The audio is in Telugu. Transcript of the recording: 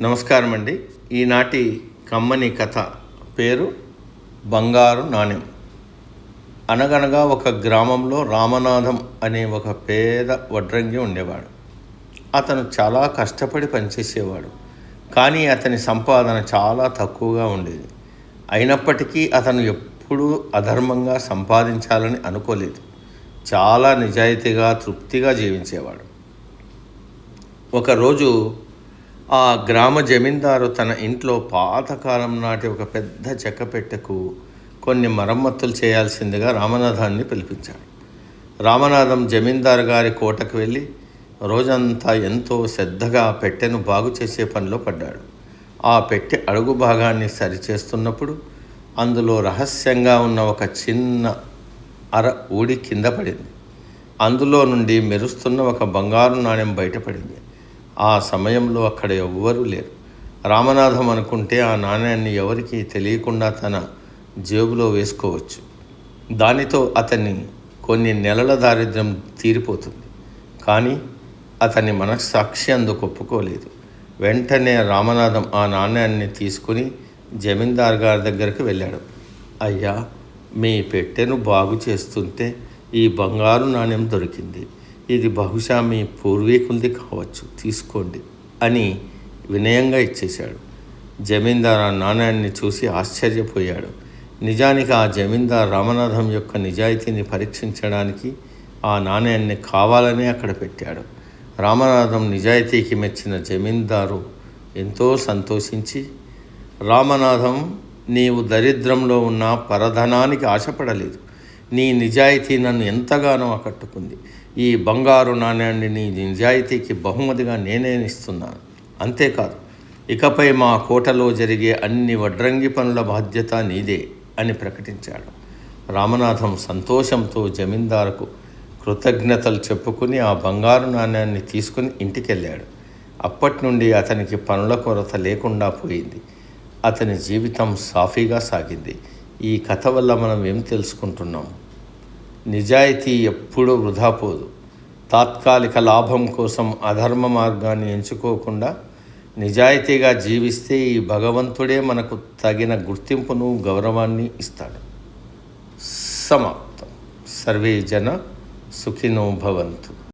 నమస్కారం అండి. ఈనాటి కమ్మని కథ పేరు బంగారు నాణెం. అనగనగా ఒక గ్రామంలో రామనాథం అనే ఒక పేద వడ్రంగి ఉండేవాడు. అతను చాలా కష్టపడి పనిచేసేవాడు. కానీ అతని సంపాదన చాలా తక్కువగా ఉండేది. అయినప్పటికీ అతను ఎప్పుడూ అధర్మంగా సంపాదించాలని అనుకోలేదు. చాలా నిజాయితీగా తృప్తిగా జీవించేవాడు. ఒకరోజు ఆ గ్రామ జమీందారు తన ఇంట్లో పాతకాలం నాటి ఒక పెద్ద చెక్క పెట్టెకు కొన్ని మరమ్మతులు చేయాల్సిందిగా రామనాథాన్ని పిలిపించాడు. రామనాథం జమీందారు గారి కోటకు వెళ్ళి రోజంతా ఎంతో శ్రద్ధగా ఆ పెట్టెను బాగు చేసే పనిలో పడ్డాడు. ఆ పెట్టె అడుగు భాగాన్ని సరిచేస్తున్నప్పుడు అందులో రహస్యంగా ఉన్న ఒక చిన్న అర ఊడి కింద పడింది. అందులో నుండి మెరుస్తున్న ఒక బంగారు నాణెం బయటపడింది. ఆ సమయంలో అక్కడ ఎవ్వరూ లేరు. రామనాథం అనుకుంటే ఆ నాణ్యాన్ని ఎవరికీ తెలియకుండా తన జేబులో వేసుకోవచ్చు. దానితో అతన్ని కొన్ని నెలల దారిద్ర్యం తీరిపోతుంది. కానీ అతని మనస్సాక్షి అందుకు ఒప్పుకోలేదు. వెంటనే రామనాథం ఆ నాణ్యాన్ని తీసుకుని జమీందార్ గారి దగ్గరికి వెళ్ళాడు. అయ్యా, మీ పెట్టెను బాగు చేస్తుంటే ఈ బంగారు నాణ్యం దొరికింది. ఇది బహుశా మీ పూర్వీకులది కావచ్చు, తీసుకోండి అని వినయంగా ఇచ్చేశాడు. జమీందార్ ఆ నాణ్యాన్ని చూసి ఆశ్చర్యపోయాడు. నిజానికి ఆ జమీందార్ రామనాథం యొక్క నిజాయితీని పరీక్షించడానికి ఆ నాణ్యాన్ని కావాలనే అక్కడ పెట్టాడు. రామనాథం నిజాయితీకి మెచ్చిన జమీందారు ఎంతో సంతోషించి, రామనాథం, నీవు దరిద్రంలో ఉన్న పరధనానికి ఆశపడలేదు. నీ నిజాయితీ నన్ను ఎంతగానో ఆకట్టుకుంది. ఈ బంగారు నాణ్యాన్ని నీ నిజాయితీకి బహుమతిగా నేనే ఇస్తున్నాను. అంతేకాదు, ఇకపై మా కోటలో జరిగే అన్ని వడ్రంగి పనుల బాధ్యత నీదే అని ప్రకటించాడు. రామనాథం సంతోషంతో జమీందారుకు కృతజ్ఞతలు చెప్పుకుని ఆ బంగారు నాణ్యాన్ని తీసుకుని ఇంటికెళ్ళాడు. అప్పటి నుండి అతనికి పనుల కొరత లేకుండా పోయింది. అతని జీవితం సాఫీగా సాగింది. ఈ కథ వల్ల మనం ఏం తెలుసుకుంటున్నాం? నిజాయితీ ఎప్పుడూ వృధా పోదు. తాత్కాలిక లాభం కోసం అధర్మ మార్గాన్ని ఎంచుకోకుండా నిజాయితీగా జీవిస్తే ఈ భగవంతుడే మనకు తగిన గుర్తింపును, గౌరవాన్ని ఇస్తాడు. సమాప్తం. సర్వే జన సుఖినో భవంతు.